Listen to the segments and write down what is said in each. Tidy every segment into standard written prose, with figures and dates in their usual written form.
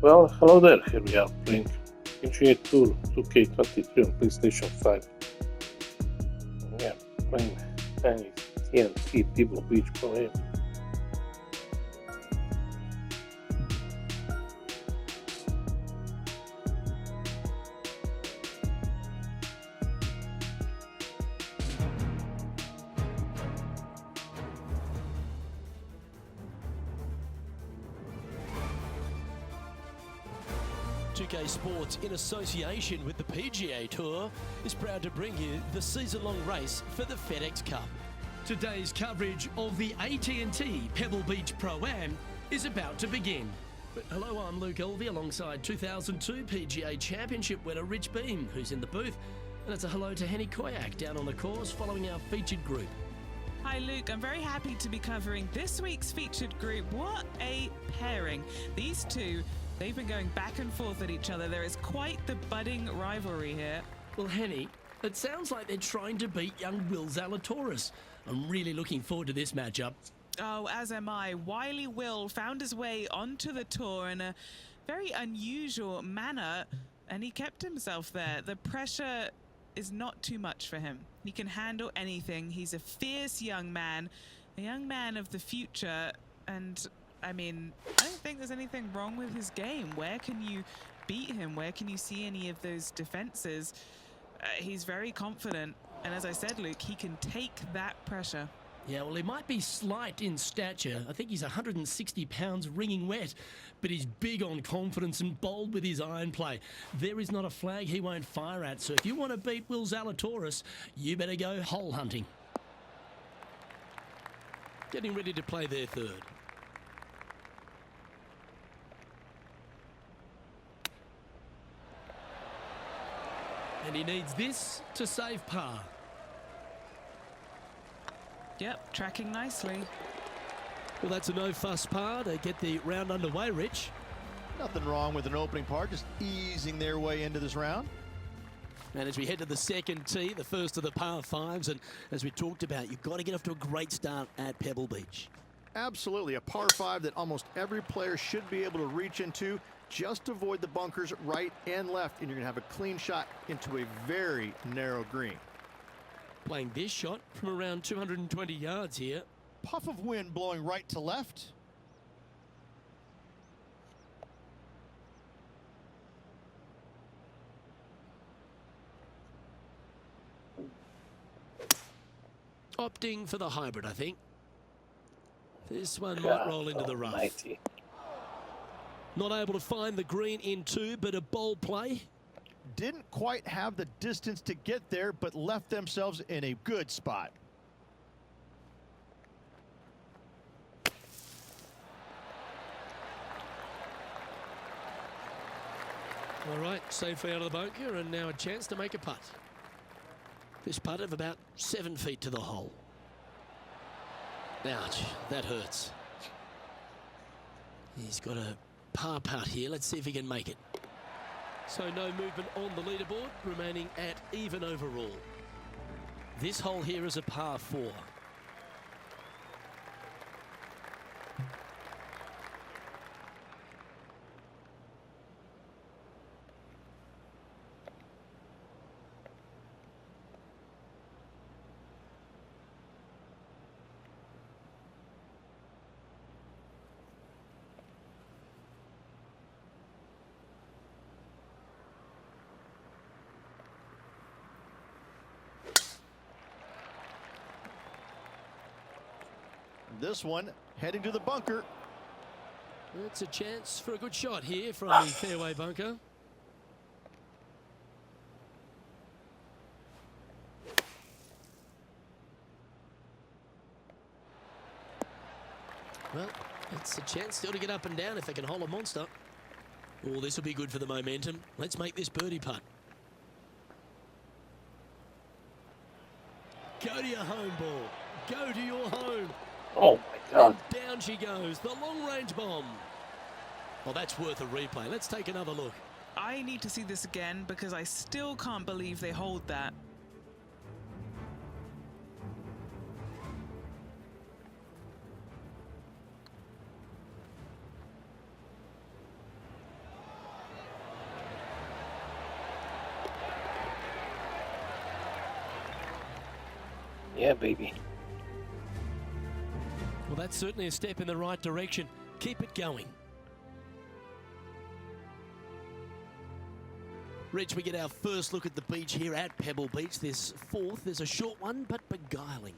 Well, hello there. Here we are playing PGA Tour 2K23 on PlayStation 5. Yeah, playing any TNT Pebble Beach Pro Am. Sports, in association with the PGA Tour, is proud to bring you the season-long race for the FedEx Cup. Today's coverage of the AT&T Pebble Beach Pro-Am is about to begin. But hello, I'm Luke Elvey alongside 2002 PGA Championship winner Rich Beam, who's in the booth. And it's a hello to Henny Koyak down on the course following our featured group. Hi Luke, I'm very happy to be covering this week's featured group. What a pairing. These two, they've been going back and forth at each other. There is quite the budding rivalry here. Well, Henny, it sounds like they're trying to beat young Will Zalatoris. I'm really looking forward to this matchup. Oh, as am I. Wily Will found his way onto the tour in a very unusual manner, and he kept himself there. The pressure is not too much for him. He can handle anything. He's a fierce young man, a young man of the future, and I mean, I don't think there's anything wrong with his game. Where can you beat him? Where can you see any of those defenses? He's very confident. And as I said, Luke, he can take that pressure. Yeah, well, he might be slight in stature. I think he's 160 pounds wringing wet, but he's big on confidence and bold with his iron play. There is not a flag he won't fire at. So if you want to beat Will Zalatoris, you better go hole hunting. Getting ready to play their third. And he needs this to save par. Yep, tracking nicely. Well, that's a no-fuss par to get the round underway, Rich. Nothing wrong with an opening par, just easing their way into this round. And as we head to the second tee, the first of the par fives, and as we talked about, you've got to get off to a great start at Pebble Beach. Absolutely, a par 5 that almost every player should be able to reach into. Just avoid the bunkers right and left, and you're going to have a clean shot into a very narrow green. Playing this shot from around 220 yards here. Puff of wind blowing right to left. Opting for the hybrid, I think. This one might roll into the rough. Almighty. Not able to find the green in two, but a bold play. Didn't quite have the distance to get there, but left themselves in a good spot. All right, safely out of the bunker, and now a chance to make a putt. This putt of about 7 feet to the hole. Ouch, that hurts. He's got a par putt here. Let's see if he can make it. So no movement on the leaderboard, remaining at even overall. This hole here is a par 4. This one heading to the bunker. It's a chance for a good shot here from the fairway bunker. Well, it's a chance still to get up and down if they can hold a monster. Oh, this will be good for the momentum. Let's make this birdie putt. Go to your home ball. Go to your home. Oh my God. And down she goes, the long-range bomb. Well, that's worth a replay. Let's take another look. I need to see this again because I still can't believe they hold that. Yeah, baby. Well, that's certainly a step in the right direction. Keep it going. Rich, we get our first look at the beach here at Pebble Beach. This fourth is a short one, but beguiling.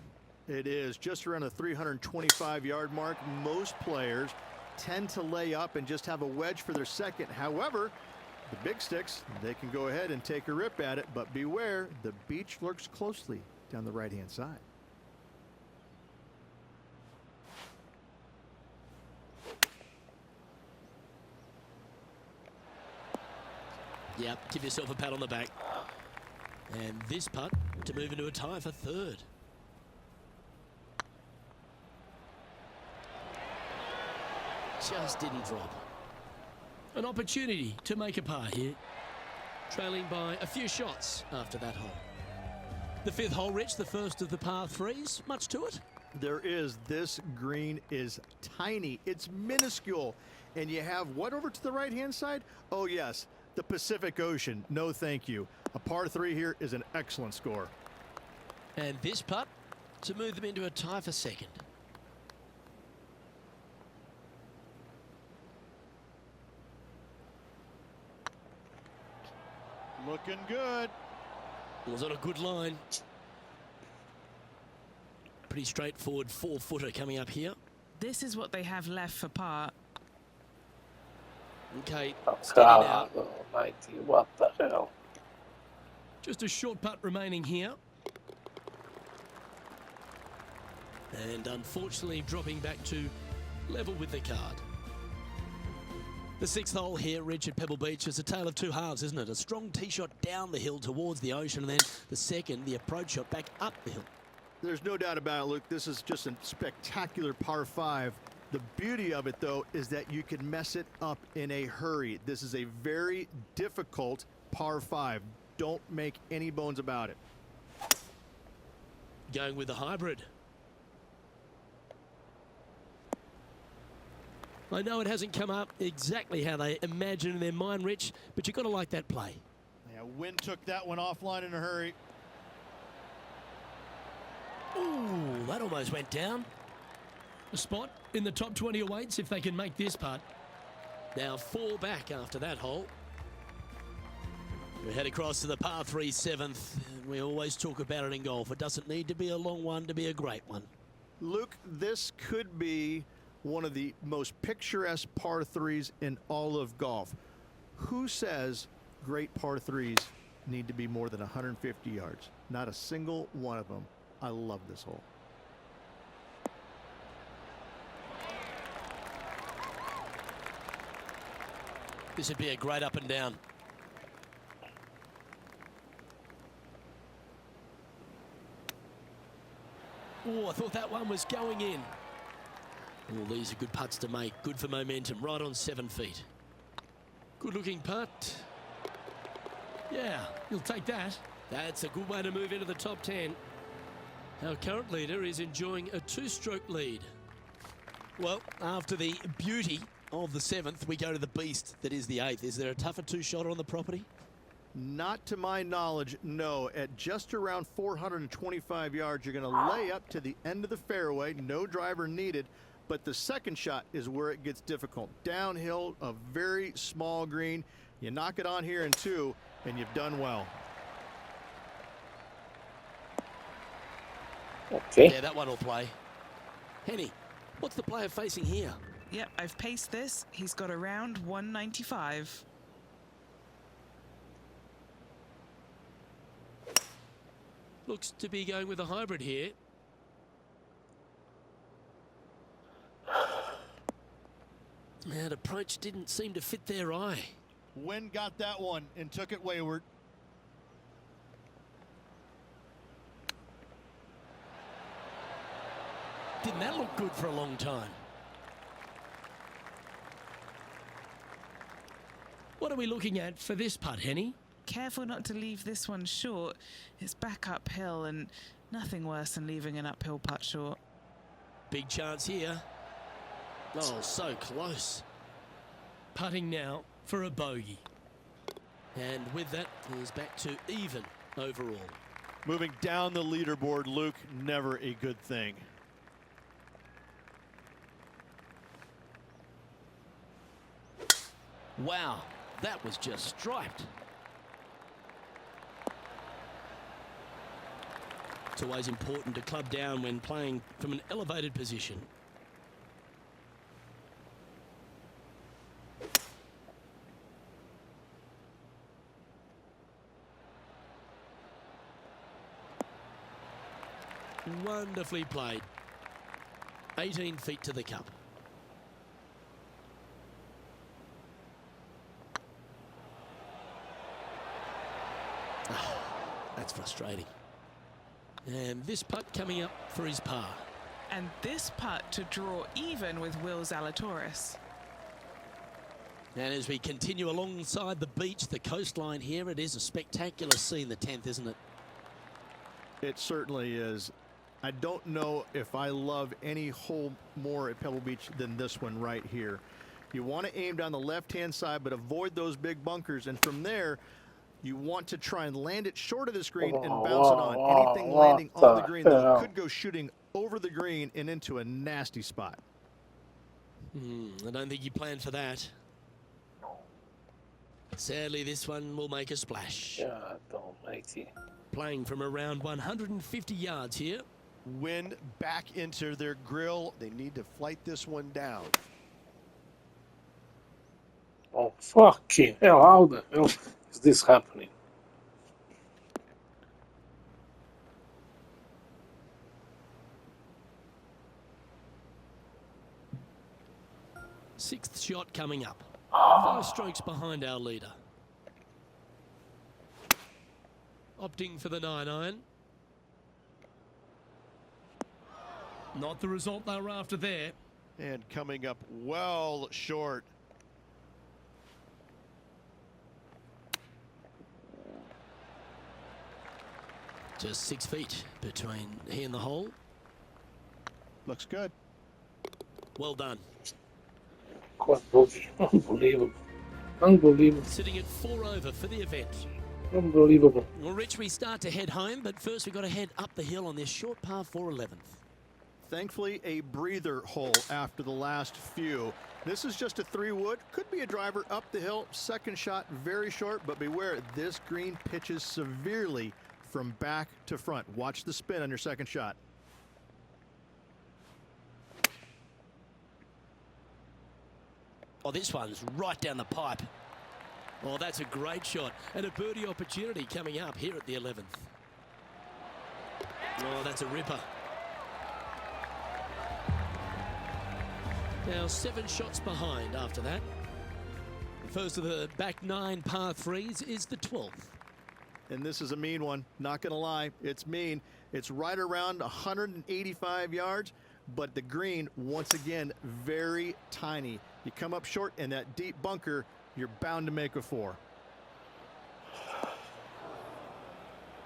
It is just around the 325-yard mark. Most players tend to lay up and just have a wedge for their second. However, the big sticks, they can go ahead and take a rip at it, but beware, the beach lurks closely down the right-hand side. Yep, give yourself a pat on the back. And this putt to move into a tie for third. Just didn't drop. An opportunity to make a par here. Trailing by a few shots after that hole. The fifth hole, Rich, the first of the par threes. Much to it? There is. This green is tiny. It's minuscule. And you have what over to the right-hand side? Oh, yes, the Pacific Ocean. No, thank you. A par three here is an excellent score. And this putt to move them into a tie for second. Looking good. Was on a good line. Pretty straightforward 4-footer coming up here. This is what they have left for par. Okay, Oh, steady God now. almighty, what the hell? Just a short putt remaining here. And unfortunately dropping back to level with the card. The sixth hole here, Rich, at Pebble Beach, is a tale of two halves, isn't it? A strong tee shot down the hill towards the ocean, and then the second, the approach shot back up the hill. There's no doubt about it, Luke. This is just a spectacular par five. The beauty of it, though, is that you can mess it up in a hurry. This is a very difficult par five. Don't make any bones about it. Going with the hybrid. I know it hasn't come up exactly how they imagine in their mind, Rich, but you've got to like that play. Yeah, Wynn took that one offline in a hurry. Ooh, that almost went down. A spot in the top 20 awaits if they can make this putt. Now 4 back after that hole. We head across to the par 3 7th. We always talk about it in golf. It doesn't need to be a long one to be a great one. Luke, this could be one of the most picturesque par threes in all of golf. Who says great par threes need to be more than 150 yards? Not a single one of them. I love this hole. This would be a great up and down. Oh, I thought that one was going in. Well, these are good putts to make. Good for momentum. Right on 7 feet. Good looking putt. Yeah, you'll take that. That's a good way to move into the top 10. Our current leader is enjoying a 2-stroke lead. Well, after the beauty of the 7th, we go to the beast that is the 8th. Is there a tougher 2-shotter on the property? Not to my knowledge, no. At just around 425 yards, you're going to lay up to the end of the fairway. No driver needed. But the second shot is where it gets difficult. Downhill, a very small green. You knock it on here in 2, and you've done well. Okay. Yeah, that one will play. Henny, what's the player facing here? Yep, I've paced this. He's got around 195. Looks to be going with a hybrid here. That approach didn't seem to fit their eye. Wynn got that one and took it wayward. Didn't that look good for a long time? What are we looking at for this putt, Henny? Careful not to leave this one short. It's back uphill and nothing worse than leaving an uphill putt short. Big chance here. Oh, so close. Putting now for a bogey. And with that, he's back to even overall. Moving down the leaderboard, Luke, never a good thing. Wow, that was just striped. It's always important to club down when playing from an elevated position. Wonderfully played. 18 feet to the cup. Oh, that's frustrating. And this putt coming up for his par. And this putt to draw even with Will Zalatoris. And as we continue alongside the beach, the coastline here, it is a spectacular scene, the 10th, isn't it? It certainly is. I don't know if I love any hole more at Pebble Beach than this one right here. You want to aim down the left-hand side, but avoid those big bunkers. And from there, you want to try and land it short of the screen and bounce it on. Anything landing on the green, though, could go shooting over the green and into a nasty spot. I don't think you planned for that. Sadly, this one will make a splash. Yeah, don't make it. Playing from around 150 yards here. Wind back into their grill. They need to flight this one down. Oh, fucking hell, how the hell is this happening? Sixth shot coming up. 5 strokes behind our leader. Opting for the 9-iron. Not the result they were after there. And coming up well short. Just 6 feet between he and the hole. Looks good. Well done. Unbelievable. Unbelievable. Sitting at 4 over for the event. Unbelievable. Well, Rich, we start to head home, but first we've got to head up the hill on this short par 4 11th. Thankfully, a breather hole after the last few. This is just a 3-wood. Could be a driver up the hill. Second shot, very short, but beware, this green pitches severely from back to front. Watch the spin on your second shot. Oh, this one's right down the pipe. Oh, that's a great shot. And a birdie opportunity coming up here at the 11th. Oh, that's a ripper. Now 7 shots behind after that. First of the back 9 par 3s is the 12th. And this is a mean one. Not going to lie, it's mean. It's right around 185 yards, but the green, once again, very tiny. You come up short in that deep bunker, you're bound to make a 4.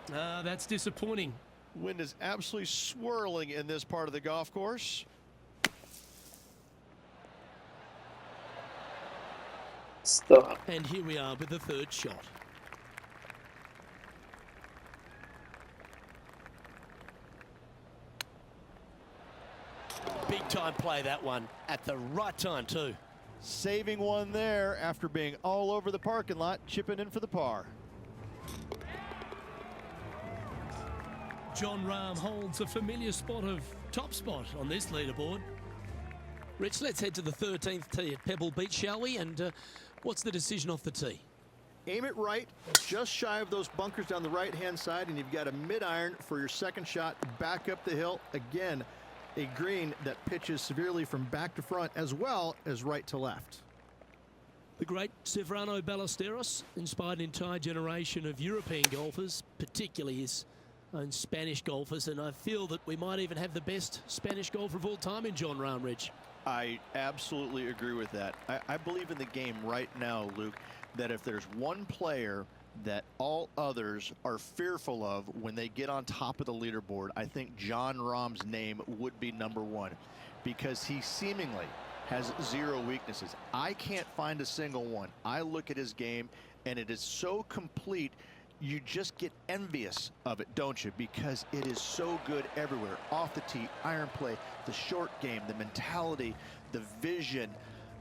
That's disappointing. Wind is absolutely swirling in this part of the golf course. Stop. And here we are with the 3rd shot. Big time play, that one, at the right time too. Saving one there after being all over the parking lot, chipping in for the par. John Rahm holds a familiar spot of top spot on this leaderboard. Rich, let's head to the 13th tee at Pebble Beach, shall we? And what's the decision off the tee? Aim it right, just shy of those bunkers down the right-hand side, and you've got a mid-iron for your second shot back up the hill. Again, a green that pitches severely from back to front as well as right to left. The great Severano Ballesteros inspired an entire generation of European golfers, particularly his own Spanish golfers, and I feel that we might even have the best Spanish golfer of all time in John Rahm, Rich. I absolutely agree with that. I believe in the game right now, Luke, that if there's one player that all others are fearful of when they get on top of the leaderboard, I think John Rahm's name would be number 1, because he seemingly has 0 weaknesses. I can't find a single one. I look at his game and it is so complete. you just get envious of it, don't you? Because it is so good everywhere. Off the tee, iron play, the short game, the mentality, the vision,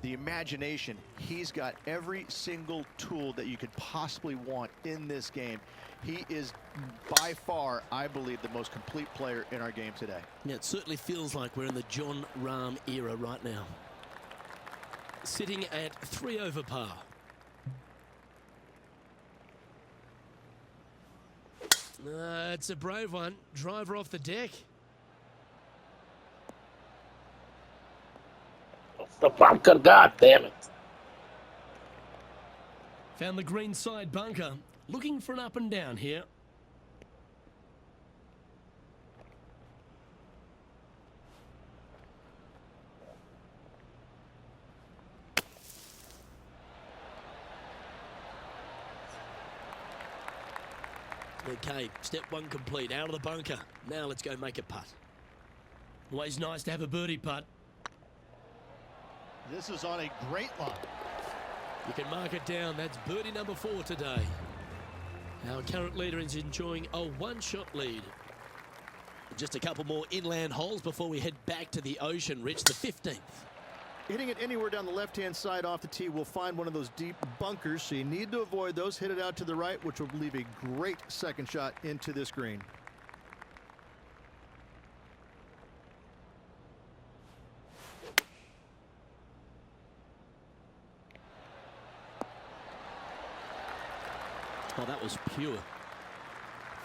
the imagination. He's got every single tool that you could possibly want in this game. He is by far, I believe, the most complete player in our game today. Yeah, it certainly feels like we're in the Jon Rahm era right now. Sitting at 3 over par. It's a brave one. Driver off the deck. Off the bunker, god damn it. Found the green side bunker. Looking for an up and down here. Okay, step 1 complete, out of the bunker. Now let's go make a putt. Always nice to have a birdie putt. This is on a great line. You can mark it down. That's birdie number 4 today. Our current leader is enjoying a 1-shot lead. Just a couple more inland holes before we head back to the ocean. Rich, the 15th. Hitting it anywhere down the left-hand side off the tee will find one of those deep bunkers, so you need to avoid those. Hit it out to the right, which will leave a great second shot into this green. Oh, that was pure.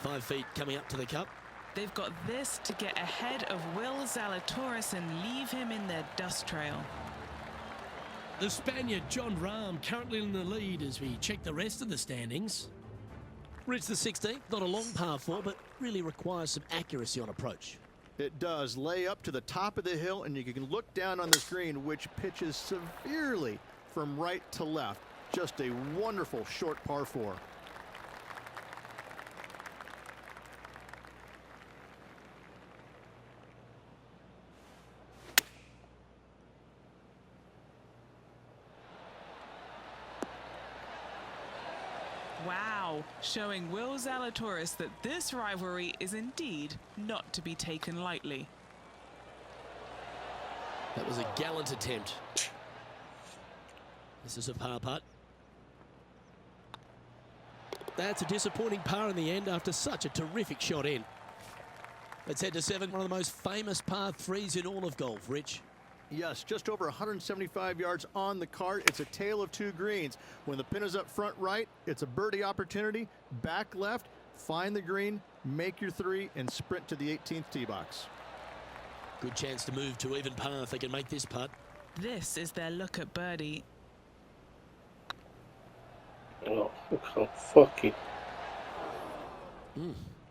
5 feet coming up to the cup. They've got this to get ahead of Will Zalatoris and leave him in their dust trail. The Spaniard, Jon Rahm, currently in the lead as we check the rest of the standings. Rich, the 16th, not a long par 4, but really requires some accuracy on approach. It does. Lay up to the top of the hill, and you can look down on this green, which pitches severely from right to left. Just a wonderful short par 4. Wow, showing Will Zalatoris that this rivalry is indeed not to be taken lightly. That was a gallant attempt. This is a par putt. That's a disappointing par in the end after such a terrific shot in. Let's head to 7, one of the most famous par 3s in all of golf, Rich. Yes, just over 175 yards on the cart. It's a tale of 2 greens. When the pin is up front right, it's a birdie opportunity. Back left, find the green, make your 3, and sprint to the 18th tee box. Good chance to move to even par if they can make this putt. This is their look at birdie. Oh, look how fucking.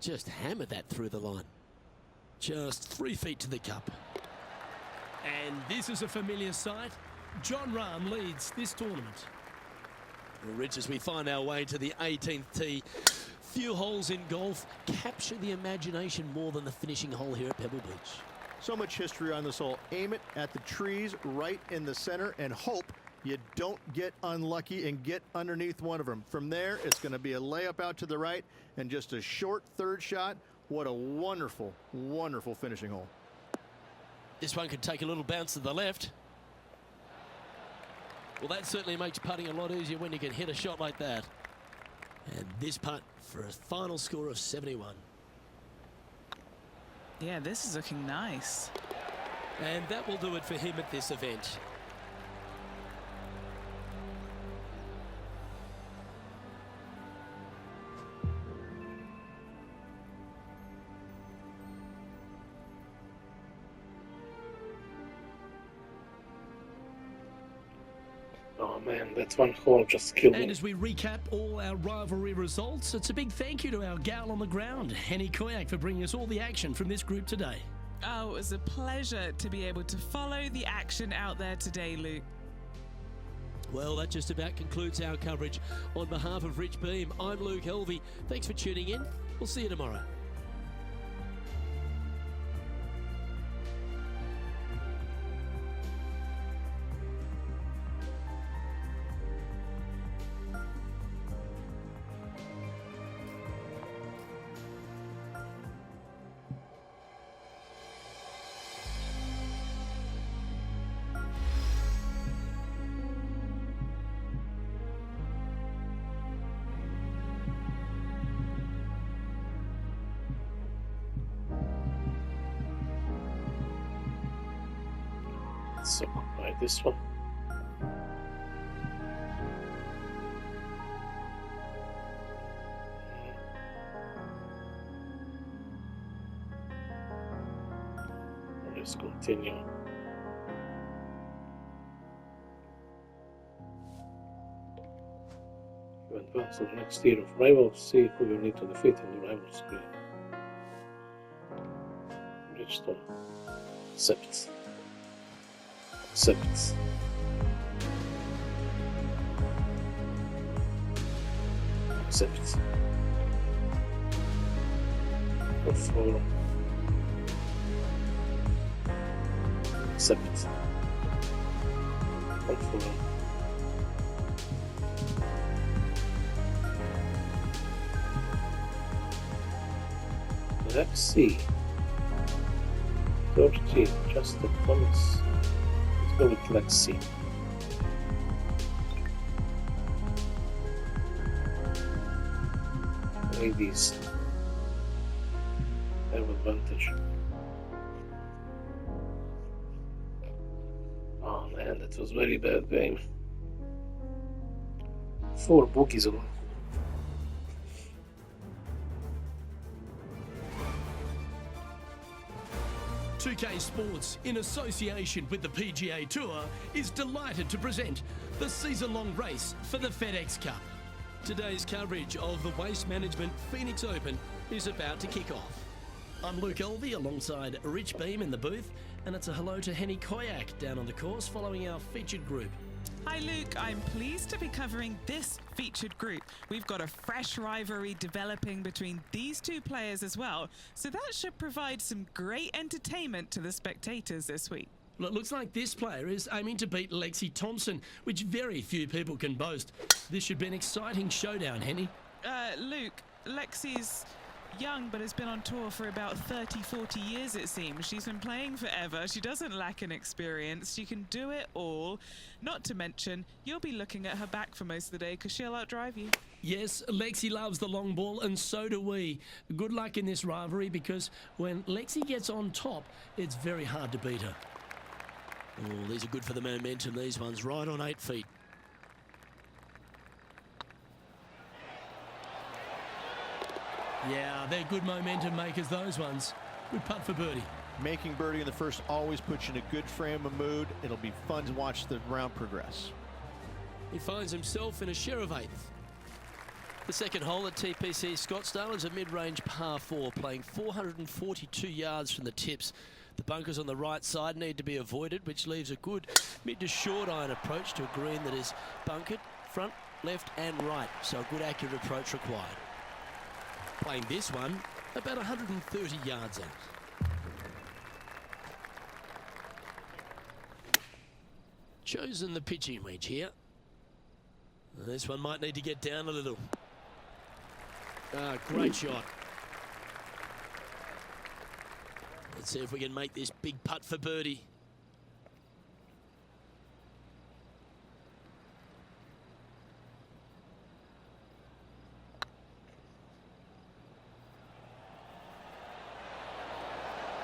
Just hammered that through the line. Just 3 feet to the cup. And this is a familiar sight. Jon Rahm leads this tournament. Well, Rich, as we find our way to the 18th tee, few holes in golf capture the imagination more than the finishing hole here at Pebble Beach. So much history on this hole. Aim it at the trees right in the center and hope you don't get unlucky and get underneath one of them. From there, it's going to be a layup out to the right and just a short 3rd shot. What a wonderful, wonderful finishing hole. This one could take a little bounce to the left. Well, that certainly makes putting a lot easier when you can hit a shot like that. And this putt for a final score of 71. Yeah, this is looking nice. And that will do it for him at this event. Oh man, that's one hole just killed And me. as we recap all our rivalry results, it's a big thank you to our gal on the ground, Henny Koyak, for bringing us all the action from this group today. Oh, it was a pleasure to be able to follow the action out there today, Luke. Well, that just about concludes our coverage. On behalf of Rich Beam, I'm Luke Helvey. Thanks for tuning in. We'll see you tomorrow. Let's occupy this one. Let's continue. You advance to the next tier of rivals. See who you need to defeat in the rival screen. Bridgestone. Accept. Accept. Accept. Perform. Accept. Perform. Let's see. 30, just a promise. Let's go with let's see. Ladies have advantage. Oh man, that was very bad game. 4 bookies alone. PGA Sports, in association with the PGA Tour, is delighted to present the season-long race for the FedEx Cup. Today's coverage of the Waste Management Phoenix Open is about to kick off. I'm Luke Elvey alongside Rich Beam in the booth, and it's a hello to Henny Koyak down on the course following our featured group. Hi Luke, I'm pleased to be covering this featured group. We've got a fresh rivalry developing between these two players as well, so that should provide some great entertainment to the spectators this week. Well, it looks like this player is aiming to beat Lexi Thompson, which very few people can boast. This should be an exciting showdown, Henny. Luke, Lexi's young but has been on tour for about 30-40 years it seems. She's been playing forever. She doesn't lack in experience. She can do it all. Not to mention, you'll be looking at her back for most of the day because she'll outdrive you. Yes, Lexi loves the long ball and so do we. Good luck in this rivalry because when Lexi gets on top, it's very hard to beat her. Oh, these are good for the momentum, these ones, right on 8 feet. Yeah, they're good momentum makers, those ones. Good putt for birdie. Making birdie in the first always puts you in a good frame of mood. It'll be fun to watch the round progress. He finds himself in a share of 8th. The second hole at TPC Scottsdale is a mid-range par 4, playing 442 yards from the tips. The bunkers on the right side need to be avoided, which leaves a good mid to short iron approach to a green that is bunkered front, left and right. So a good accurate approach required. Playing this one about 130 yards out. Chosen the pitching wedge here. This one might need to get down a little. Great shot. Let's see if we can make this big putt for birdie.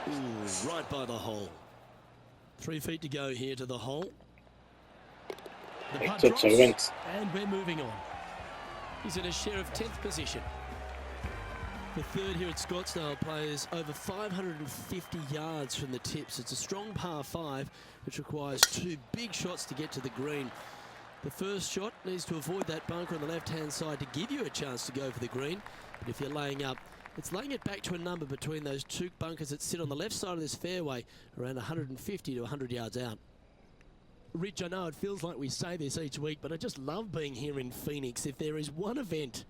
Ooh, right by the hole. 3 feet to go here to the hole. The putt drops, and we're moving on. He's in a share of 10th position. The third here at Scottsdale plays over 550 yards from the tips. It's a strong par 5, which requires 2 big shots to get to the green. The first shot needs to avoid that bunker on the left-hand side to give you a chance to go for the green. But if you're laying up, it's laying it back to a number between those 2 bunkers that sit on the left side of this fairway, around 150 to 100 yards out. Rich, I know it feels like we say this each week, but I just love being here in Phoenix. If there is one event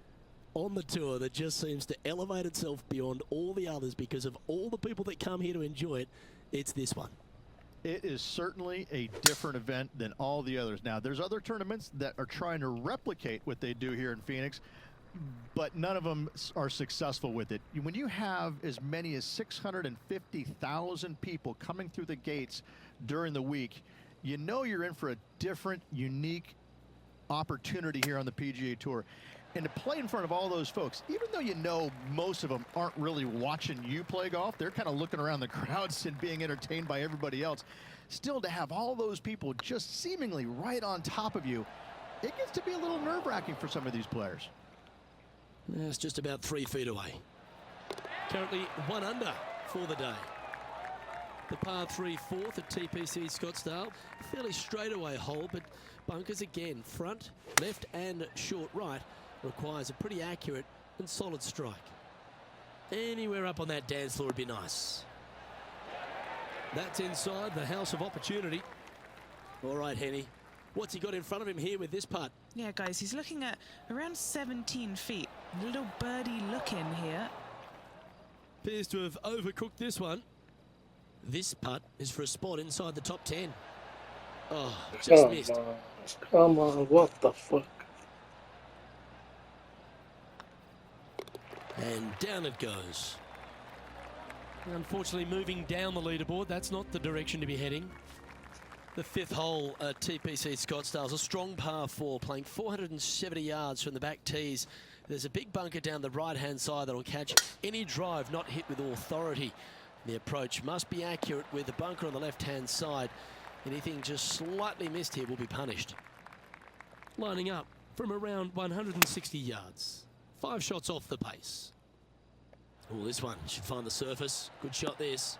on the tour that just seems to elevate itself beyond all the others because of all the people that come here to enjoy it, it's this one. It is certainly a different event than all the others. Now, there's other tournaments that are trying to replicate what they do here in Phoenix, but none of them are successful with it. When you have as many as 650,000 people coming through the gates during the week, you know you're in for a different, unique opportunity here on the PGA Tour. And to play in front of all those folks, even though you know most of them aren't really watching you play golf, they're kind of looking around the crowds and being entertained by everybody else. Still, to have all those people just seemingly right on top of you, it gets to be a little nerve-wracking for some of these players. It's just about 3 feet away. Currently 1 under for the day. The par 3 fourth at TPC Scottsdale. Fairly straightaway hole, but bunkers again, front, left and short right, requires a pretty accurate and solid strike. Anywhere up on that dance floor would be nice. That's inside the house of opportunity. All right, Henny. What's he got in front of him here with this putt? Yeah, guys, he's looking at around 17 feet. A little birdie look in here. Appears to have overcooked this one. This putt is for a spot inside the top 10. Oh, just missed. Come on, what the fuck? And down it goes. Unfortunately, moving down the leaderboard, that's not the direction to be heading. The 5th hole at TPC Scottsdale is a strong par 4, playing 470 yards from the back tees. There's a big bunker down the right-hand side that will catch any drive not hit with authority. The approach must be accurate with the bunker on the left-hand side. Anything just slightly missed here will be punished. Lining up from around 160 yards. 5 shots off the pace. Oh, this one should find the surface. Good shot this.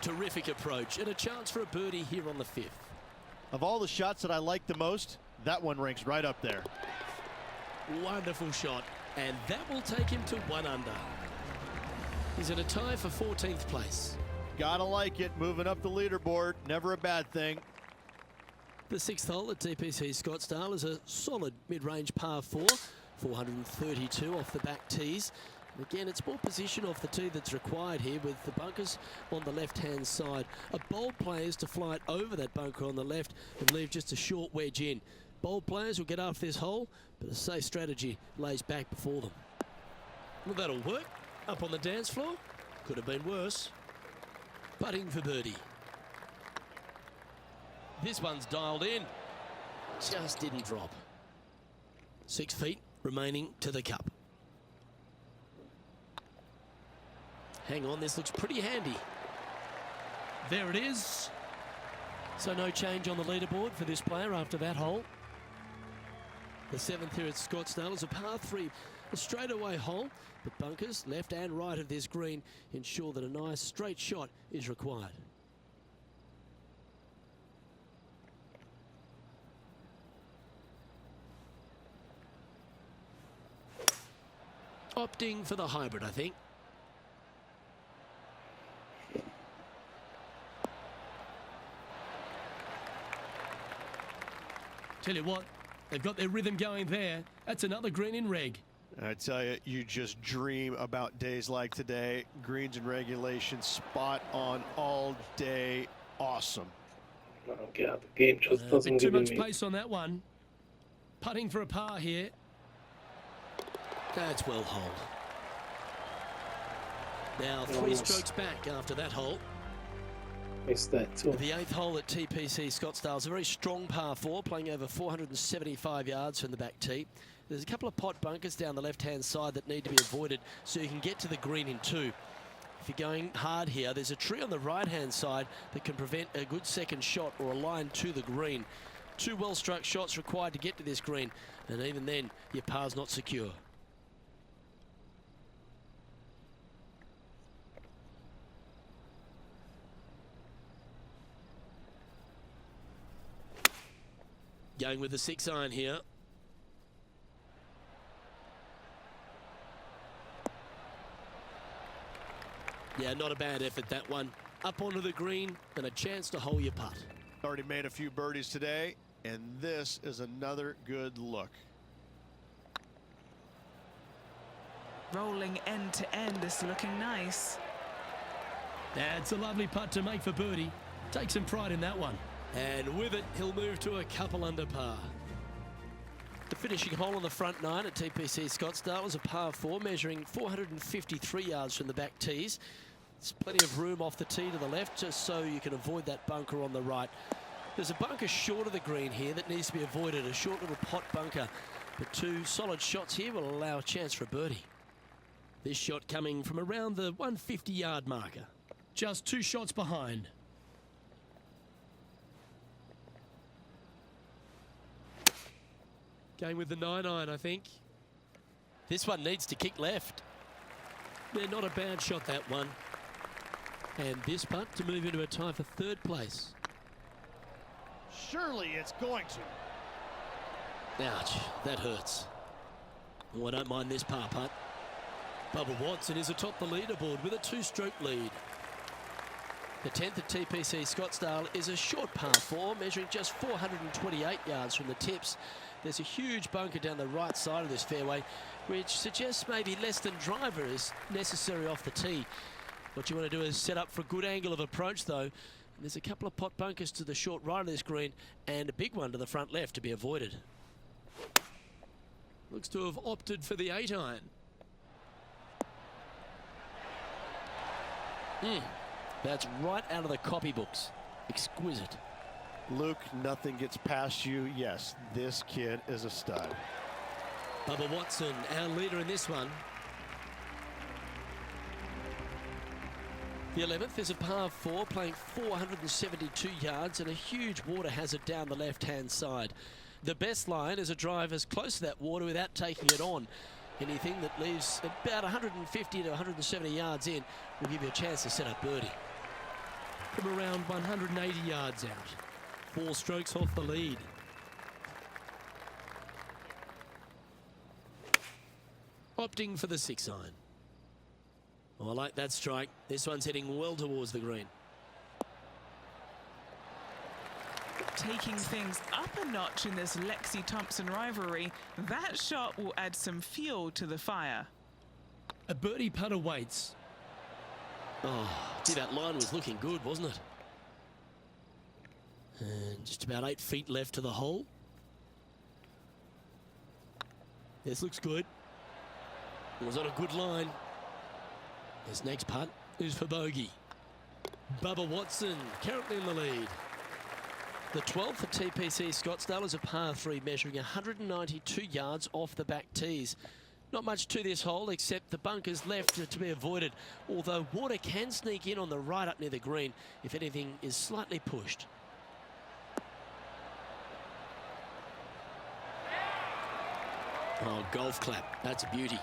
Terrific approach and a chance for a birdie here on the 5th. Of all the shots that I like the most, that one ranks right up there. Wonderful shot, and that will take him to 1 under. He's in a tie for 14th place. Gotta like it, moving up the leaderboard, never a bad thing. The 6th hole at TPC Scottsdale is a solid mid-range par 4, 432 off the back tees. And again, it's more position off the tee that's required here with the bunkers on the left-hand side. A bold player is to fly it over that bunker on the left and leave just a short wedge in. Bold players will get after this hole, but a safe strategy lays back before them. Well, that'll work. Up on the dance floor. Could have been worse. Putting for birdie. This one's dialed in. Just didn't drop. 6 feet remaining to the cup. Hang on, this looks pretty handy. There it is. So no change on the leaderboard for this player after that hole. The 7th here at Scottsdale is a par 3, a straightaway hole, but bunkers left and right of this green ensure that a nice straight shot is required. Opting for the hybrid, I think. Tell you what, they've got their rhythm going there. That's another green in reg. I tell you, you just dream about days like today. Greens and regulation, spot on all day. Awesome. Oh God, the game just doesn't too give much me. pace on that one. Putting for a par here. That's well holed. Now 3 strokes back after that hole. Missed that too. The 8th hole at TPC Scottsdale is a very strong par 4, playing over 475 yards from the back tee. There's a couple of pot bunkers down the left-hand side that need to be avoided so you can get to the green in 2. If you're going hard here, there's a tree on the right-hand side that can prevent a good second shot or a line to the green. 2 well-struck shots required to get to this green, and even then, your par's not secure. Going with the 6 iron here. Yeah, not a bad effort, that one. Up onto the green and a chance to hole your putt. Already made a few birdies today, and this is another good look. Rolling end to end, this looking nice. That's a lovely putt to make for birdie. Take some pride in that one. And with it, he'll move to a couple under par. The finishing hole on the front 9 at TPC Scottsdale is a par 4, measuring 453 yards from the back tees. There's plenty of room off the tee to the left, just so you can avoid that bunker on the right. There's a bunker short of the green here that needs to be avoided, a short little pot bunker But two solid shots here will allow a chance for a birdie. This shot coming from around the 150-yard marker. Just 2 shots behind. Going with the 9-iron, I think. This one needs to kick left. Yeah, not a bad shot, that one. And this putt to move into a tie for 3rd place. Surely it's going to. Ouch, that hurts. Oh, I don't mind this par putt. Bubba Watson is atop the leaderboard with a 2-stroke lead. The 10th at TPC Scottsdale is a short par 4, measuring just 428 yards from the tips. There's a huge bunker down the right side of this fairway, which suggests maybe less than driver is necessary off the tee. What you want to do is set up for a good angle of approach, though. There's a couple of pot bunkers to the short right of this green and a big one to the front left to be avoided. Looks to have opted for the 8-iron. That's right out of the copybooks. Exquisite. Luke, nothing gets past you. Yes, this kid is a stud. Bubba Watson, our leader in this one. The 11th is a par 4, playing 472 yards and a huge water hazard down the left-hand side. The best line is a drive as close to that water without taking it on. Anything that leaves about 150 to 170 yards in will give you a chance to set up birdie. From around 180 yards out. 4 strokes off the lead. Opting for the 6-iron. Oh, I like that strike. This one's heading well towards the green. Taking things up a notch in this Lexi-Thompson rivalry, that shot will add some fuel to the fire. A birdie putt awaits. Oh, gee, that line was looking good, wasn't it? And just about 8 feet left to the hole. This looks good. It was on a good line. This next putt is for bogey. Bubba Watson currently in the lead. The 12th at TPC Scottsdale is a par 3 measuring 192 yards off the back tees. Not much to this hole except the bunkers left to be avoided, although water can sneak in on the right up near the green if anything is slightly pushed. Oh, golf clap. That's a beauty.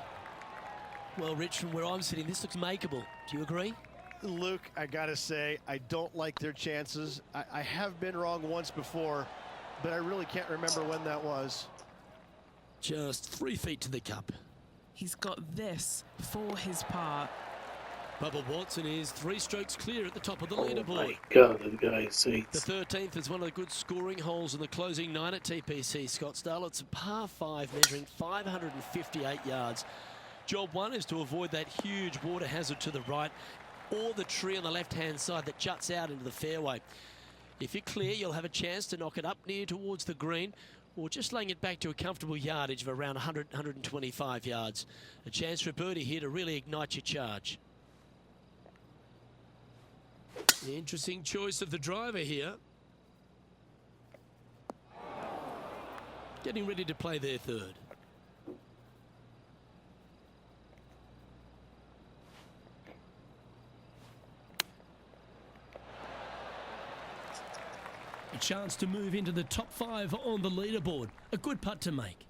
Well, Rich, from where I'm sitting, this looks makeable. Do you agree? Luke, I gotta say, I don't like their chances. I have been wrong once before, but I really can't remember when that was. Just 3 feet to the cup. He's got this for his par. Bubba Watson is 3 strokes clear at the top of the leaderboard. Oh my God, that guy is 8. The 13th is one of the good scoring holes in the closing 9 at TPC Scottsdale. It's a par 5 measuring 558 yards. Job 1 is to avoid that huge water hazard to the right or the tree on the left-hand side that juts out into the fairway. If you're clear, you'll have a chance to knock it up near towards the green or just laying it back to a comfortable yardage of around 100, 125 yards. A chance for a birdie here to really ignite your charge. The interesting choice of the driver here. Getting ready to play their 3rd. A chance to move into the top 5 on the leaderboard. A good putt to make.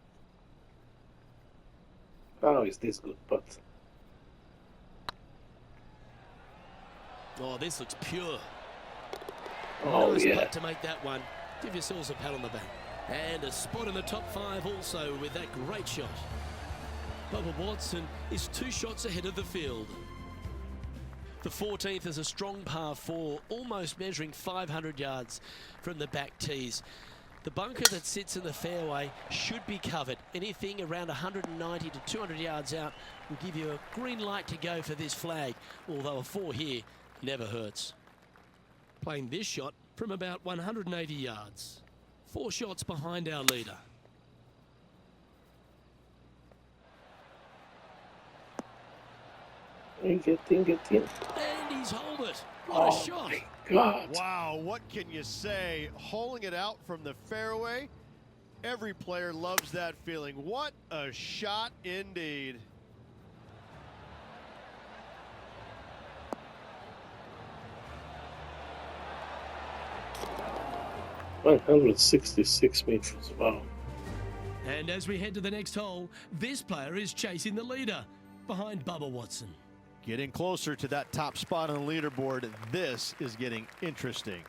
Oh, is this good putt? Oh, this looks pure. Oh, nice yeah. putt to make that one. Give yourselves a pat on the back. And a spot in the top 5 also with that great shot. Bubba Watson is 2 shots ahead of the field. The 14th is a strong par 4, almost measuring 500 yards from the back tees. The bunker that sits in the fairway should be covered. Anything around 190 to 200 yards out will give you a green light to go for this flag, although a 4 here never hurts. Playing this shot from about 180 yards. 4 shots behind our leader. Get in. And he's holed it. What a shot. My God. Wow, what can you say? Holing it out from the fairway. Every player loves that feeling. What a shot indeed. $166 meters. Wow. And as we head to the next hole, this player is chasing the leader behind Bubba Watson. Getting closer to that top spot on the leaderboard. This is getting interesting.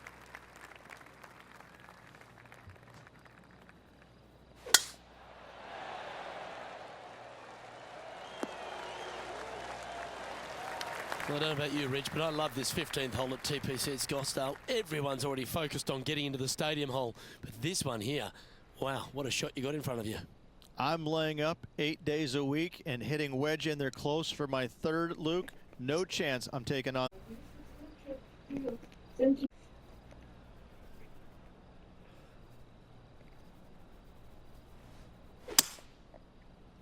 Well, I don't know about you, Rich, but I love this 15th hole at TPC Scottsdale. Everyone's already focused on getting into the stadium hole, but this one here, wow, what a shot you got in front of you. I'm laying up 8 days a week and hitting wedge in there close for my third, Luke. No chance I'm taking on.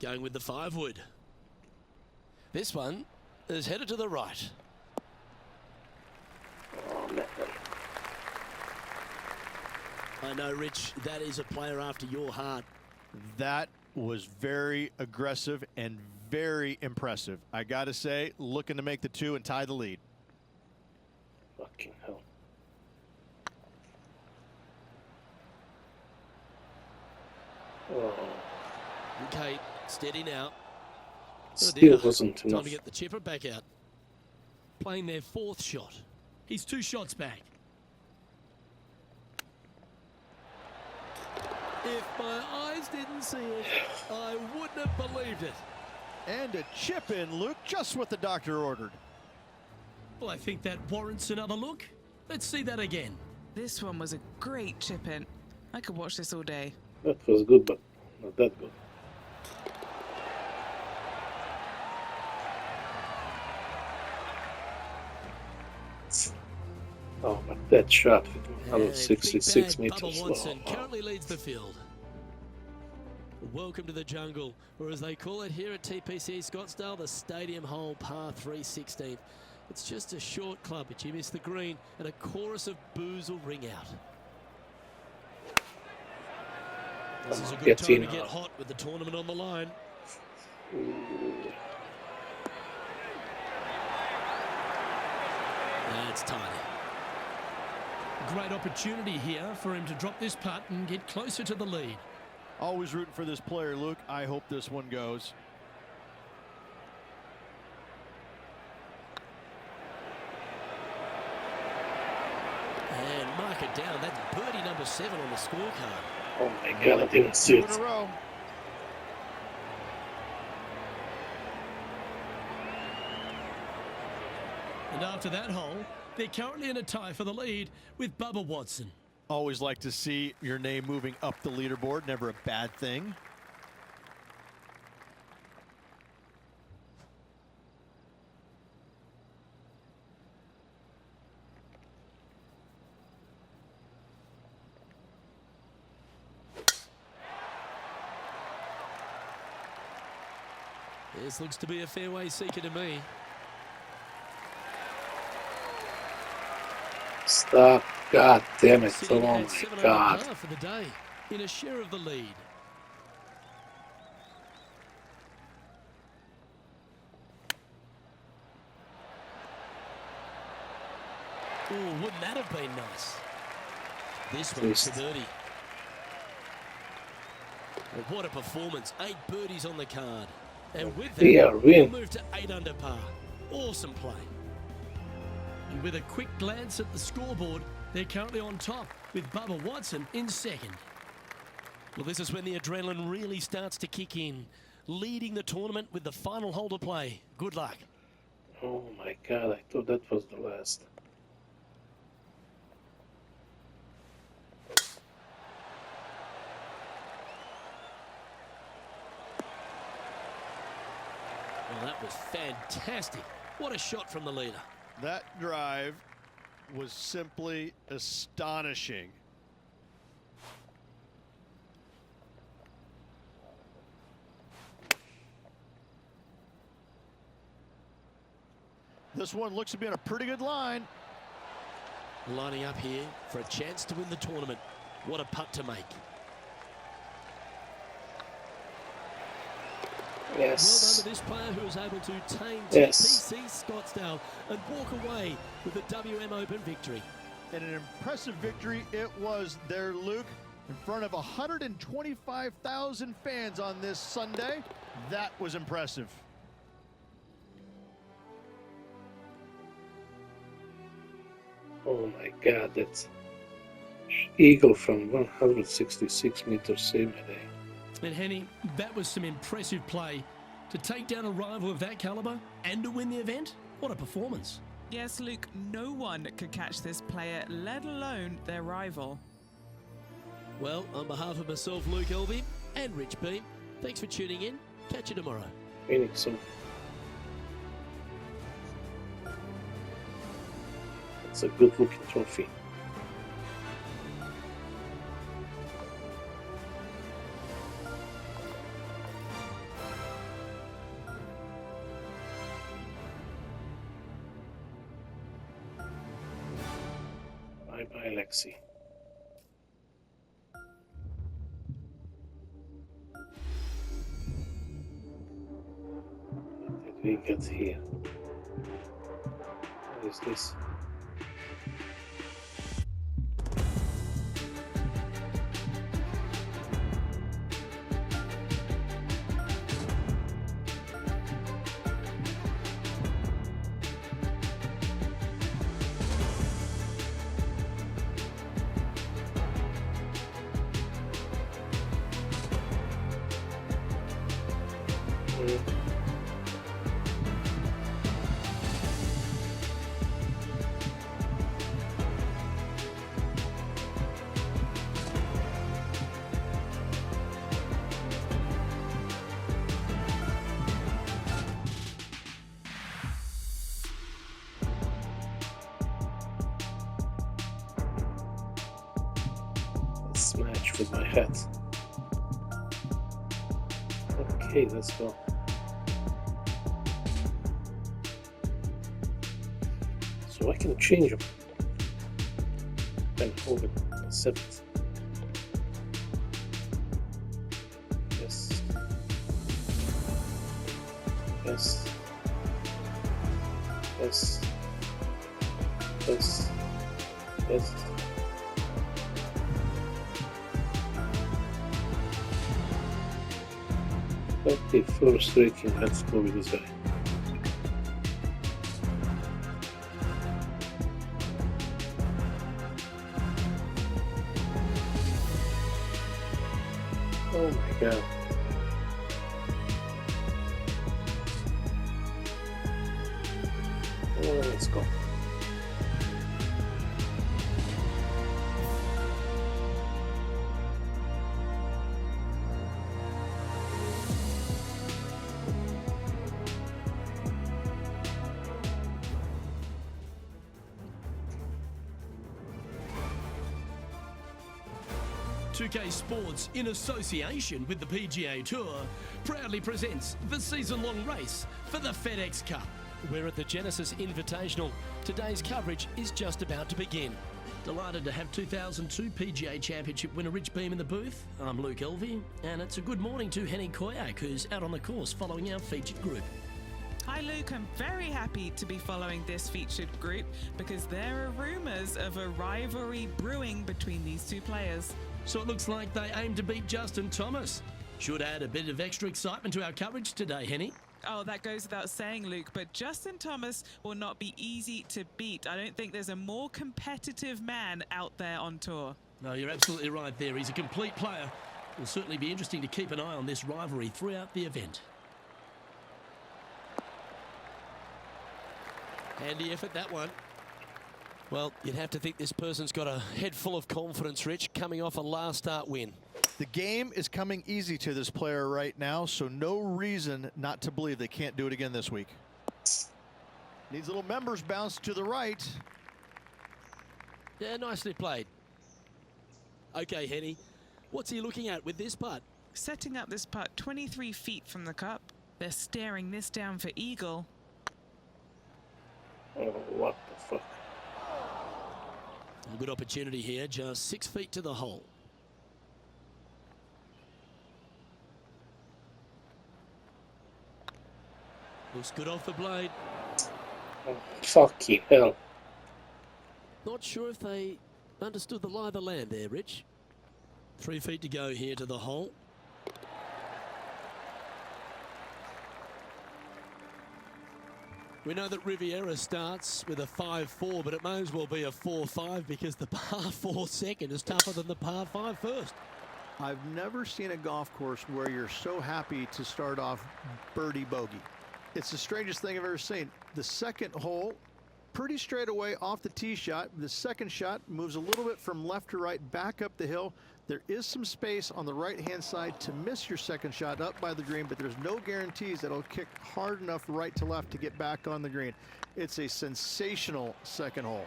Going with the 5-wood. This one is headed to the right. I know, Rich, that is a player after your heart. That was very aggressive and very impressive. I got to say, looking to make the 2 and tie the lead. Fucking hell. Oh. Okay, steady now. Still wasn't Time enough. to get the chipper back out. Playing their 4th shot. He's 2 shots back. If my eyes didn't see it, I wouldn't have believed it. And a chip in, Luke, just what the doctor ordered. Well, I think that warrants another look. Let's see that again. This one was a great chip in. I could watch this all day. That was good, but not that good. Oh, but that shot hit 166 Big bad meters. Bubba Watson Wow. currently leads the field. Welcome to the jungle, or as they call it here at TPC Scottsdale, the Stadium Hole Par 3 16th. It's just a short club, but you miss the green, and a chorus of boos will ring out. This is a good time to get hot with the tournament on the line. That's tidy. Great opportunity here for him to drop this putt and get closer to the lead. Always rooting for this player, Luke. I hope this one goes. And mark it down. That's birdie number 7 on the scorecard. Oh my god, I didn't see 2 it. in a row. And after that hole, they're currently in a tie for the lead with Bubba Watson. Always like to see your name moving up the leaderboard. Never a bad thing. This looks to be a fairway seeker to me. Stop. God damn it. Sitting Oh at my 7 under god. par for the day, in a share of the lead. Oh, wouldn't that have been nice? This one's for birdie. Well, what a performance. 8 birdies on the card. And with that, Yeah, we'll win. move to 8 under par. Awesome play. And with a quick glance at the scoreboard, they're currently on top with Bubba Watson in second. Well, this is when the adrenaline really starts to kick in. Leading the tournament with the final hole to play. Good luck. Oh my god, I thought that was the last. Well, that was fantastic. What a shot from the leader. That drive was simply astonishing. This one looks to be on a pretty good line. Lining up here for a chance to win the tournament. What a putt to make. Well done Yes. to this player who was able to tame Yes. TPC Scottsdale and walk away with the WM Open victory. And an impressive victory it was there, Luke, in front of 125,000 fans on this Sunday. That was impressive. Oh my God, that's eagle from 166 meters saved my day. And Henny, that was some impressive play. To take down a rival of that caliber and to win the event, what a performance. Yes, Luke, no one could catch this player, let alone their rival. Well, on behalf of myself, Luke Elvey, and Rich Beam, thanks for tuning in. Catch you tomorrow. Meaning so. It's a good looking trophy. Bye bye, Lexi. What did we get here? What is this? Smash with my head. Okay, let's go. So I can change them. And hold it. Accept. Yes. Yes. Yes. Yes. Yes. Okay, first rating, let's go with this guy. Oh my God. Oh, let's go. .2K Sports, in association with the PGA Tour, proudly presents the season-long race for the FedEx Cup. We're at the Genesis Invitational. Today's coverage is just about to begin. Delighted to have 2002 PGA Championship winner Rich Beam in the booth. I'm Luke Elvey, and it's a good morning to Henny Koyak, who's out on the course following our featured group. Hi Luke, I'm very happy to be following this featured group because there are rumours of a rivalry brewing between these two players. So it looks like they aim to beat Justin Thomas. Should add a bit of extra excitement to our coverage today, Henny. Oh, that goes without saying, Luke, but Justin Thomas will not be easy to beat. I don't think there's a more competitive man out there on tour. No, you're absolutely right there. He's a complete player. It'll certainly be interesting to keep an eye on this rivalry throughout the event. Handy effort, that one. Well, you'd have to think this person's got a head full of confidence, Rich, coming off a last start win. The game is coming easy to this player right now, so no reason not to believe they can't do it again this week. Needs a little members bounce to the right. Yeah, nicely played. Okay, Henny, what's he looking at with this putt? Setting up this putt 23 feet from the cup. They're staring this down for eagle. Oh, what the fuck? A good opportunity here, just 6 feet to the hole. Looks good off the blade. Oh, fucking hell. Not sure if they understood the lie of the land there, Rich. 3 feet to go here to the hole. We know that Riviera starts with a 5-4, but it may as well be a 4-5 because the par 4 second is tougher than the par 5 first. I've never seen a golf course where you're so happy to start off birdie bogey. It's the strangest thing I've ever seen. The second hole, pretty straight away off the tee shot. The second shot moves a little bit from left to right, back up the hill. There is some space on the right-hand side to miss your second shot up by the green, but there's no guarantees that it'll kick hard enough right to left to get back on the green. It's a sensational second hole.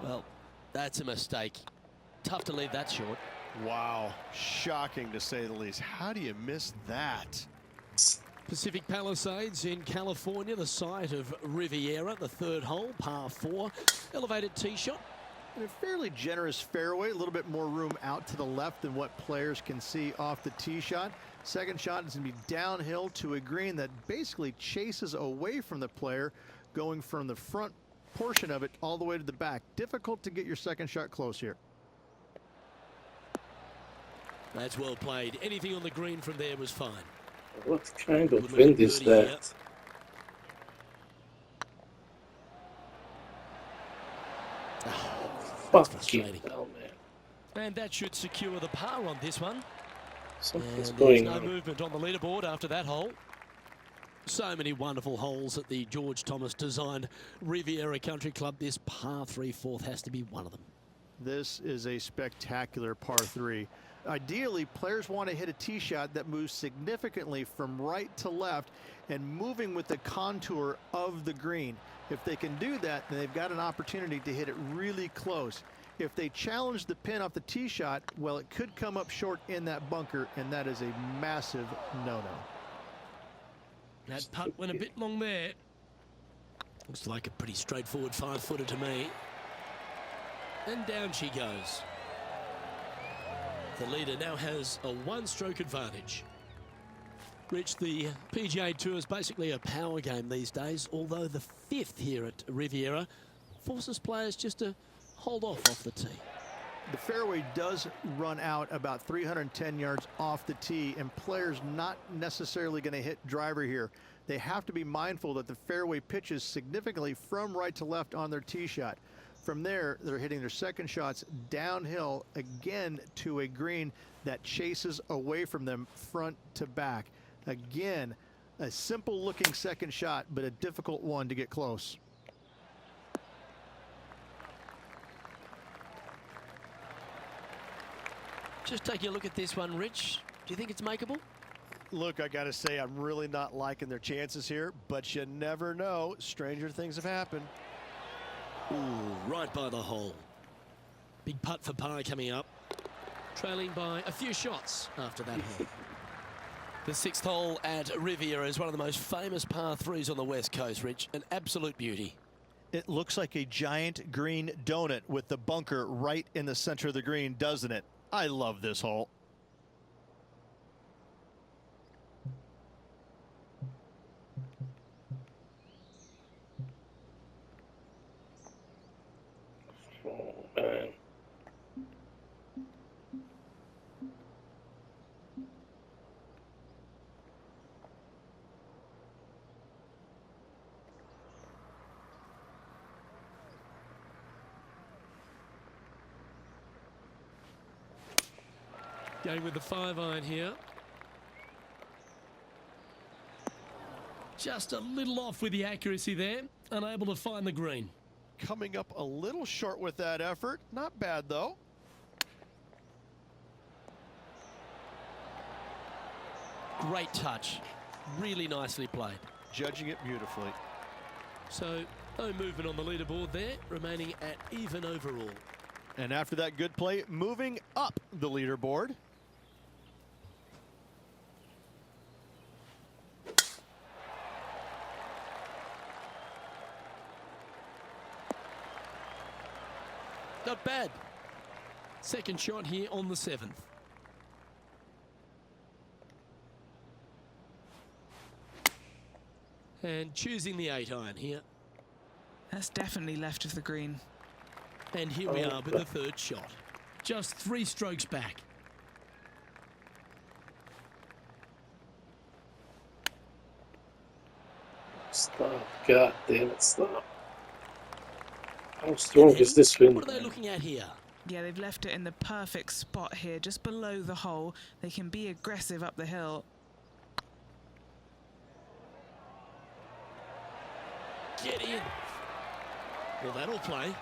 Well, that's a mistake. Tough to leave that short. Wow, shocking to say the least. How do you miss that? Pacific Palisades in California, the site of Riviera, the third hole, par 4, elevated tee shot. And a fairly generous fairway, a little bit more room out to the left than what players can see off the tee shot. Second shot is going to be downhill to a green that basically chases away from the player, going from the front portion of it all the way to the back. Difficult to get your second shot close here. That's well played. Anything on the green from there was fine. What kind of wind is that? That's Fucking frustrating. hell, man. And that should secure the par on this one. Something's And going there's no on. movement on the leaderboard after that hole. So many wonderful holes at the George Thomas designed Riviera Country Club. This par 3 fourth has to be one of them. This is a spectacular par 3. Ideally, players want to hit a tee shot that moves significantly from right to left and moving with the contour of the green. If they can do that, then they've got an opportunity to hit it really close. If they challenge the pin off the tee shot, well, it could come up short in that bunker, and that is a massive no-no. That putt went a bit long there. Looks like a pretty straightforward 5-footer to me. And down she goes. The leader now has a 1-stroke advantage. Rich, the PGA Tour is basically a power game these days, although the 5th here at Riviera forces players just to hold off the tee. The fairway does run out about 310 yards off the tee, and players not necessarily going to hit driver here. They have to be mindful that the fairway pitches significantly from right to left on their tee shot. From there, they're hitting their second shots downhill again to a green that chases away from them front to back. Again, a simple looking second shot, but a difficult one to get close. Just taking a look at this one, Rich. Do you think it's makeable? Look, I got to say, I'm really not liking their chances here, but you never know. Stranger things have happened. Ooh, right by the hole. Big putt for par coming up. Trailing by a few shots after that hole. The 6th hole at Riviera is one of the most famous par 3s on the West Coast, Rich. An absolute beauty. It looks like a giant green donut with the bunker right in the center of the green, doesn't it? I love this hole. Oh, man. Going with the 5-iron here. Just a little off with the accuracy there. Unable to find the green. Coming up a little short with that effort. Not bad, though. Great touch. Really nicely played. Judging it beautifully. So, no movement on the leaderboard there. Remaining at even overall. And after that good play, moving up the leaderboard. Not bad. Second shot here on the 7th. And choosing the 8-iron here. That's definitely left of the green. And here we are with the third shot. Just 3 strokes back. Stop. God damn it, stop. How strong is this wind? What are they looking at here? Yeah, they've left it in the perfect spot here, just below the hole. They can be aggressive up the hill. Get in. Well, that'll play.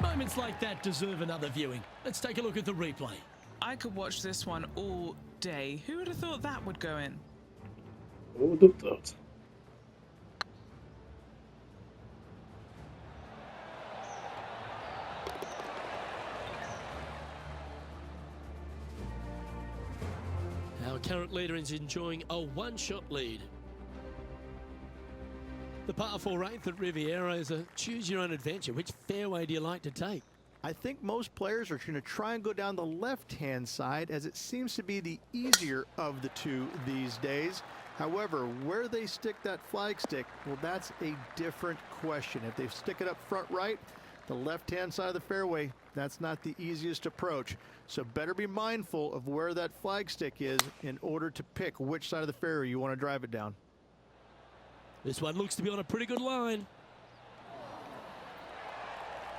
Moments like that deserve another viewing. Let's take a look at the replay. I could watch this one all day. Who would have thought that would go in? Who would have thought? Our current leader is enjoying a 1-shot lead. The par 4 8th at Riviera is a choose-your-own-adventure. Which fairway do you like to take? I think most players are going to try and go down the left-hand side, as it seems to be the easier of the two these days. However, where they stick that flag stick, well, that's a different question. If they stick it up front right, the left-hand side of the fairway, that's not the easiest approach. So better be mindful of where that flag stick is in order to pick which side of the fairway you want to drive it down. This one looks to be on a pretty good line.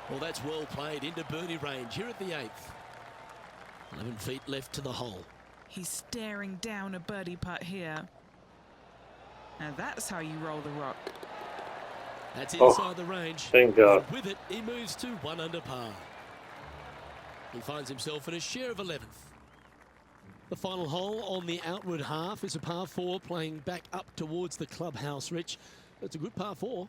Well, that's well played into birdie range here at the 8th. 11 feet left to the hole. He's staring down a birdie putt here. Now that's how you roll the rock. That's inside the range. Thank God. And with it, he moves to 1 under par. He finds himself in a share of 11th. The final hole on the outward half is a par 4 playing back up towards the clubhouse, Rich. It's a good par 4.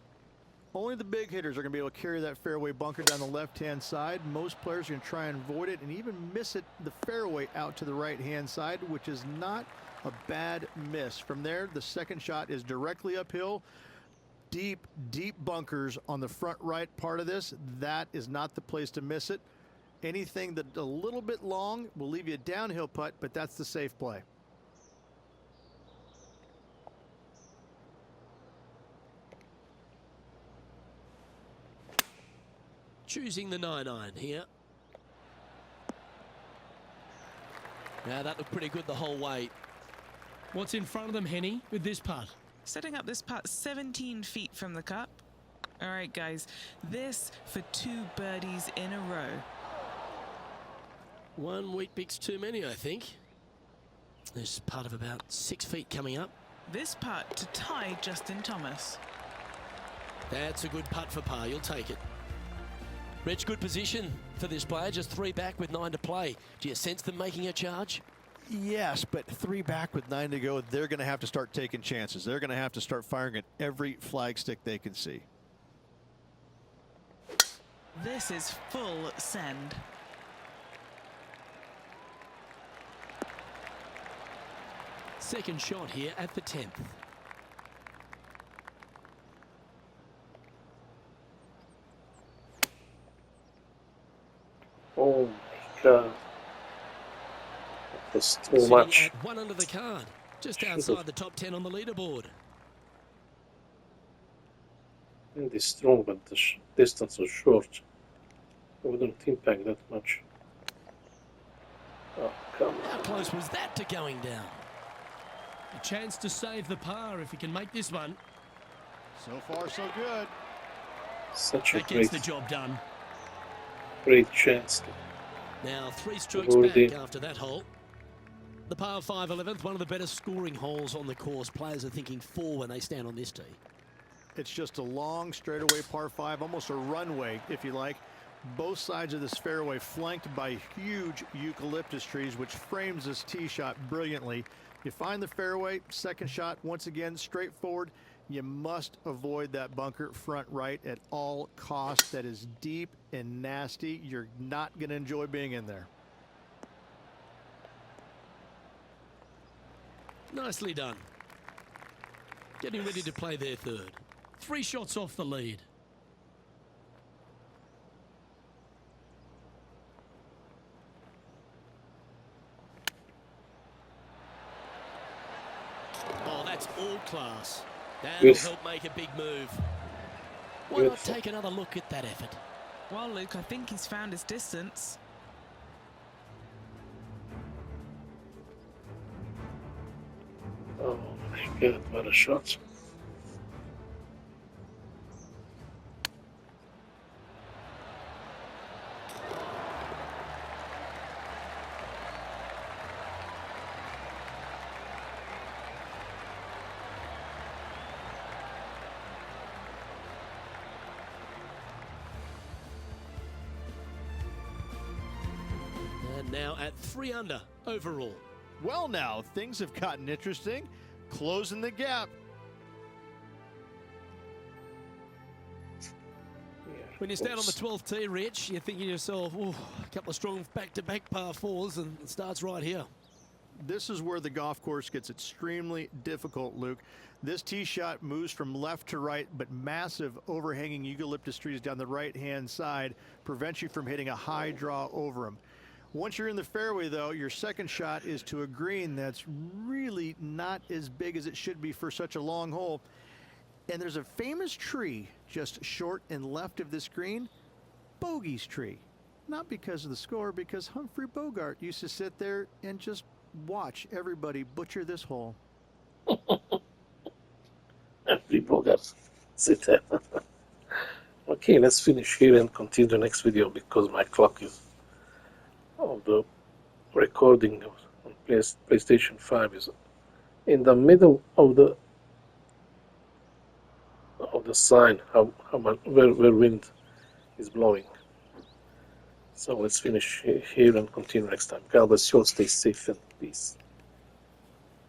Only the big hitters are going to be able to carry that fairway bunker down the left-hand side. Most players are going to try and avoid it and even miss it the fairway out to the right-hand side, which is not a bad miss. From there, the second shot is directly uphill. Deep, deep bunkers on the front right part of this. That is not the place to miss it. Anything that's a little bit long will leave you a downhill putt, but that's the safe play. Choosing the 9-iron here. Now that looked pretty good the whole way. What's in front of them, Henny, with this putt? Setting up this putt 17 feet from the cup. All right, guys, this for 2 birdies in a row. 1 wheat bix too many, I think. There's a putt of about 6 feet coming up. This putt to tie Justin Thomas. That's a good putt for par. You'll take it. Rich, good position for this player. Just 3 back with 9 to play. Do you sense them making a charge? Yes, but 3 back with 9 to go, they're going to have to start taking chances. They're going to have to start firing at every flag stick they can see. This is full send. Second shot here at the 10th. Oh my God. That's too Sitting much. at 1 under the card. Just outside the top 10 on the leaderboard. Wind is strong, but the distance was short. I wouldn't impact that much. Oh, come How on. close was that to going down? A chance to save the par if he can make this one. So far, so good. Such a That gets great, the job done. great chance. Now 3 strokes Already. back after that hole. The par 5 11th, one of the better scoring holes on the course. Players are thinking 4 when they stand on this tee. It's just a long straightaway par 5, almost a runway, if you like. Both sides of this fairway flanked by huge eucalyptus trees, which frames this tee shot brilliantly. You find the fairway, second shot, once again, straightforward. You must avoid that bunker front right at all costs. That is deep and nasty. You're not going to enjoy being in there. Nicely done. Getting ready to play their third. 3 shots off the lead. Oh, that's all class. That'll Yes. help make a big move. Why not Beautiful. take another look at that effort? Well, Luke, I think he's found his distance. Oh my god, what a shot. And now at 3 under overall. Well, now things have gotten interesting. Closing the gap. Yeah, When you stand on the oops. 12th tee, Rich, you're thinking to yourself, oh, a couple of strong back-to-back par fours, and it starts right here. This is where the golf course gets extremely difficult, Luke. This tee shot moves from left to right, but massive overhanging eucalyptus trees down the right-hand side prevent you from hitting a high draw over them. Once you're in the fairway, though, your second shot is to a green that's really not as big as it should be for such a long hole. And there's a famous tree just short and left of this green, Bogey's tree. Not because of the score, because Humphrey Bogart used to sit there and just watch everybody butcher this hole. People got sit there. Okay, let's finish here and continue the next video because my clock is of the recording on PlayStation 5 is in the middle of the sign where wind is blowing. So let's finish here and continue next time. God bless you all. Stay safe and peace.